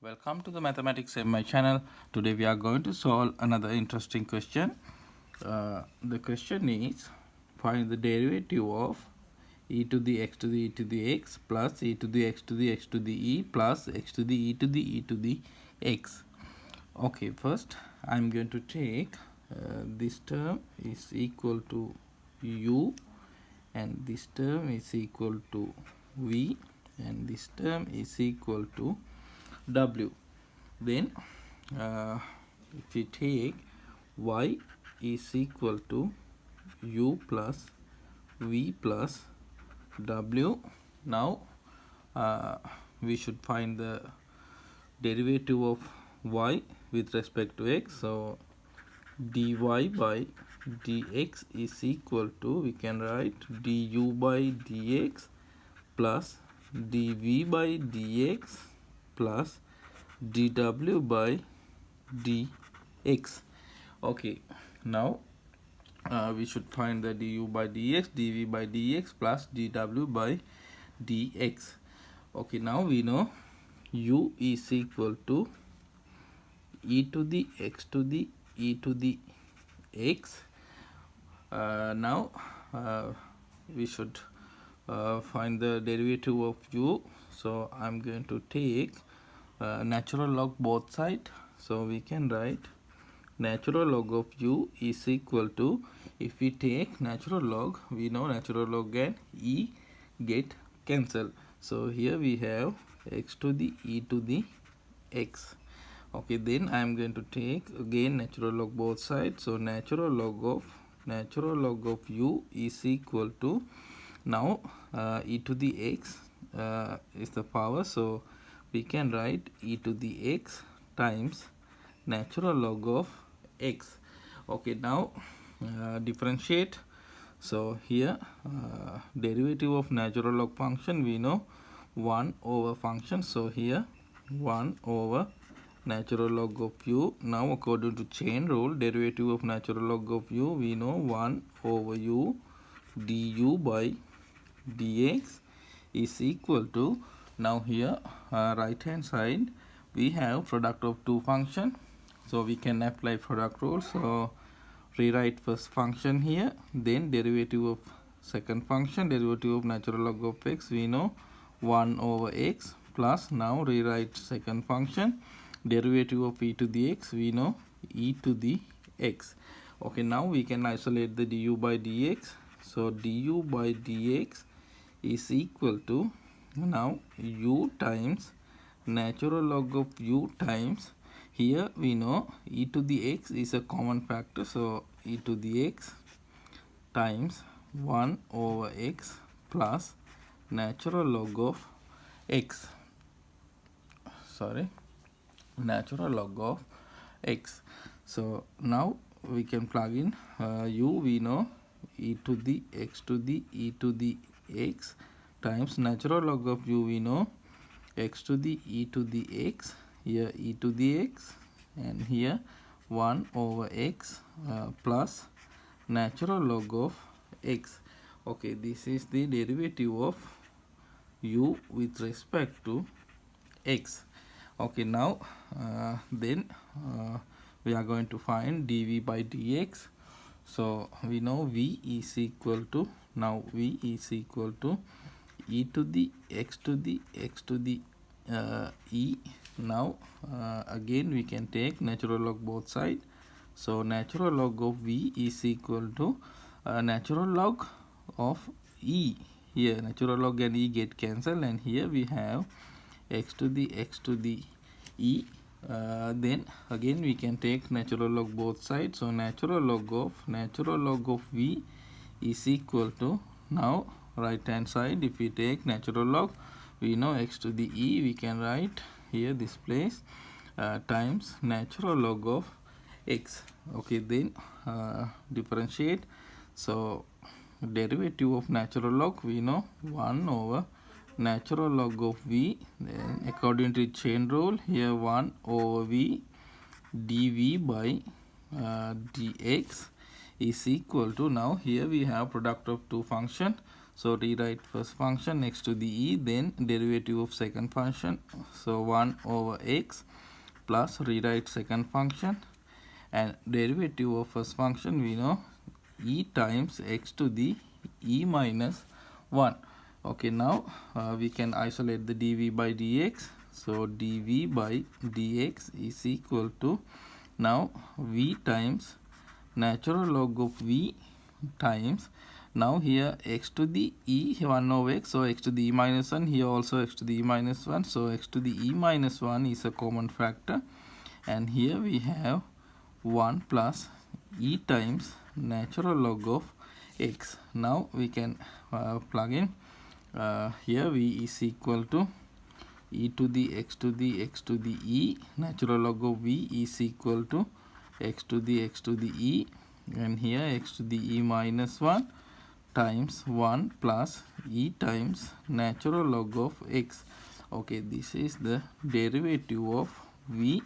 Welcome to the Mathematics in my channel. Today we are going to solve another interesting question. The question is, find the derivative of e to the x to the e to the x plus e to the x to the x to the e plus x to the e to the e to the x. Okay, first I am going to take this term is equal to u, and this term is equal to v, and this term is equal to w. Then if we take y is equal to u plus v plus w, now we should find the derivative of y with respect to x. So dy by dx is equal to, we can write du by dx plus dv by dx plus dw by dx. Okay, now we should find the du by dx, dv by dx plus dw by dx. Okay, now we know u is equal to e to the x to the e to the x. Now we should find the derivative of u. So I'm going to take natural log both sides. So we can write natural log of u is equal to, if we take natural log, we know natural log and e get cancelled. So here we have x to the e to the x. Okay, then I am going to take again natural log both sides. So natural log of u is equal to, now e to the x is the power, so we can write e to the x times natural log of x. Okay, now differentiate. So here derivative of natural log function, we know 1 over function. So here 1 over natural log of u. Now according to chain rule, derivative of natural log of u, we know 1 over u du by dx is equal to, now here right hand side we have product of two function, so we can apply product rule. So rewrite first function here, then derivative of second function, derivative of natural log of x, we know 1 over x plus, now rewrite second function, derivative of e to the x, we know e to the x. Okay, now we can isolate the du by dx. So du by dx is equal to, now u times natural log of u times, here we know e to the x is a common factor, so e to the x times 1 over x plus natural log of x, natural log of x. So now we can plug in u, we know e to the x to the e to the x times natural log of u, we know x to the e to the x, here e to the x, and here 1 over x plus natural log of x. Okay, this is the derivative of u with respect to x. Okay, now then we are going to find dv by dx. So we know v is equal to, now v is equal to e to the x to the x to the e. Now again we can take natural log both sides. So natural log of v is equal to natural log of e. Here natural log and e get cancelled, and here we have x to the e. Then again we can take natural log both sides. So natural log of v is equal to, now right hand side if we take natural log, we know x to the e, we can write here this place times natural log of x. Okay, then differentiate. So derivative of natural log, we know 1 over natural log of v, then according to chain rule, here 1 over v dv by dx is equal to, now here we have product of two function, so rewrite first function next to the e, then derivative of second function, so 1 over x plus rewrite second function, and derivative of first function we know e times x to the e minus 1. Okay, now we can isolate the dv by dx, so dv by dx is equal to, now v times natural log of v times, now here x to the e 1 over x, so x to the e minus 1, here also x to the e minus 1, so x to the e minus 1 is a common factor, and here we have 1 plus e times natural log of x. Now we can plug in, here v is equal to e to the x to the x to the e, natural log of v is equal to x to the x to the e, and here x to the e minus 1 times 1 plus e times natural log of x. Okay, this is the derivative of v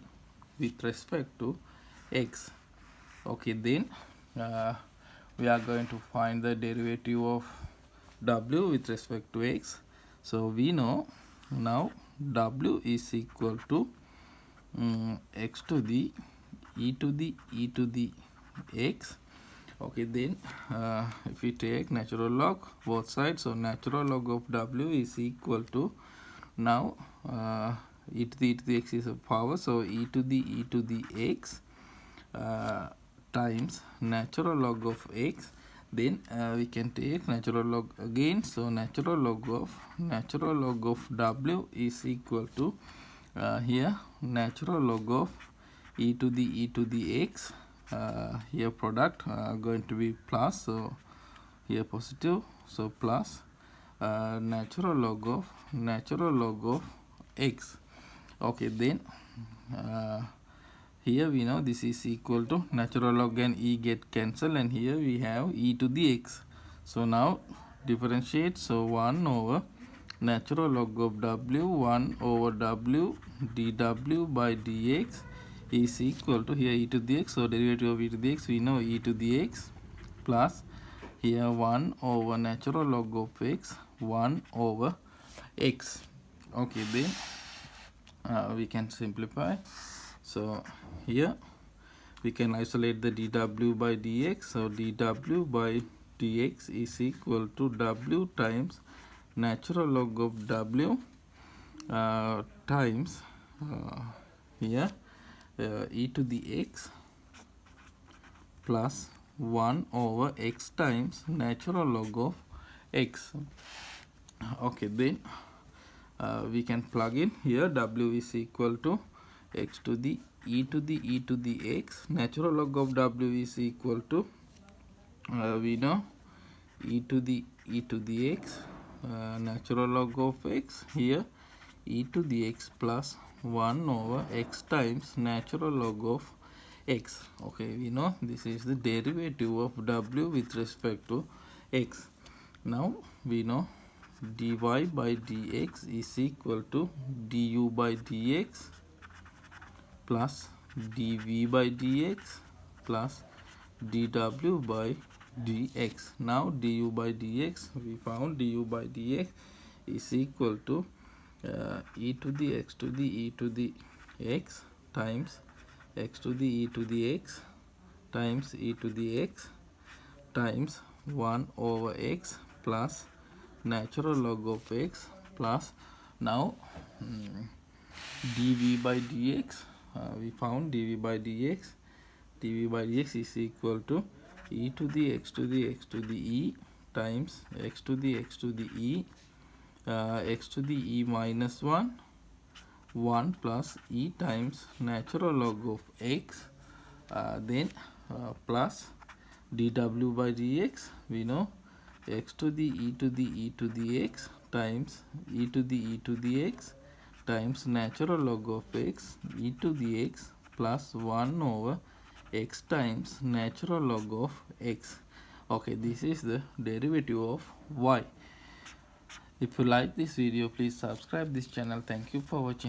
with respect to x. Okay, then we are going to find the derivative of w with respect to x. So we know now w is equal to x to the e to the e to the x. Okay, then if we take natural log both sides, so natural log of w is equal to, now e to the x is a power, so e to the x times natural log of x, then we can take natural log again, so natural log of w is equal to, here natural log of e to the x, here product going to be plus, so here positive, so plus natural log of x. Okay, then here we know this is equal to natural log and e get cancelled, and here we have e to the x. So now differentiate, so 1 over natural log of w 1 over w dw by dx is equal to, here e to the x, so derivative of e to the x we know e to the x, plus here 1 over natural log of x 1 over x. Okay, then we can simplify, so here we can isolate the dw by dx, so dw by dx is equal to w times natural log of w times here e to the x plus 1 over x times natural log of x. Okay, then we can plug in, here w is equal to x to the e to the x, natural log of w is equal to, we know e to the x, natural log of x, here e to the x plus 1 over x times natural log of x. Okay, we know this is the derivative of w with respect to x. Now we know dy by dx is equal to du by dx plus dv by dx plus dw by dx. Now du by dx, we found du by dx is equal to e to the x to the e to the x times x to the e to the x times e to the x times 1 over x plus natural log of x, plus now dv by dx, we found dv by dx is equal to e to the x to the x to the e times x to the x to the e x to the e minus 1 plus e times natural log of x, then plus dw by dx, we know x to the e to the e to the x times e to the e to the x times natural log of x e to the x plus 1 over x times natural log of x. Okay, this is the derivative of y. If you like this video, please subscribe this channel. Thank you for watching.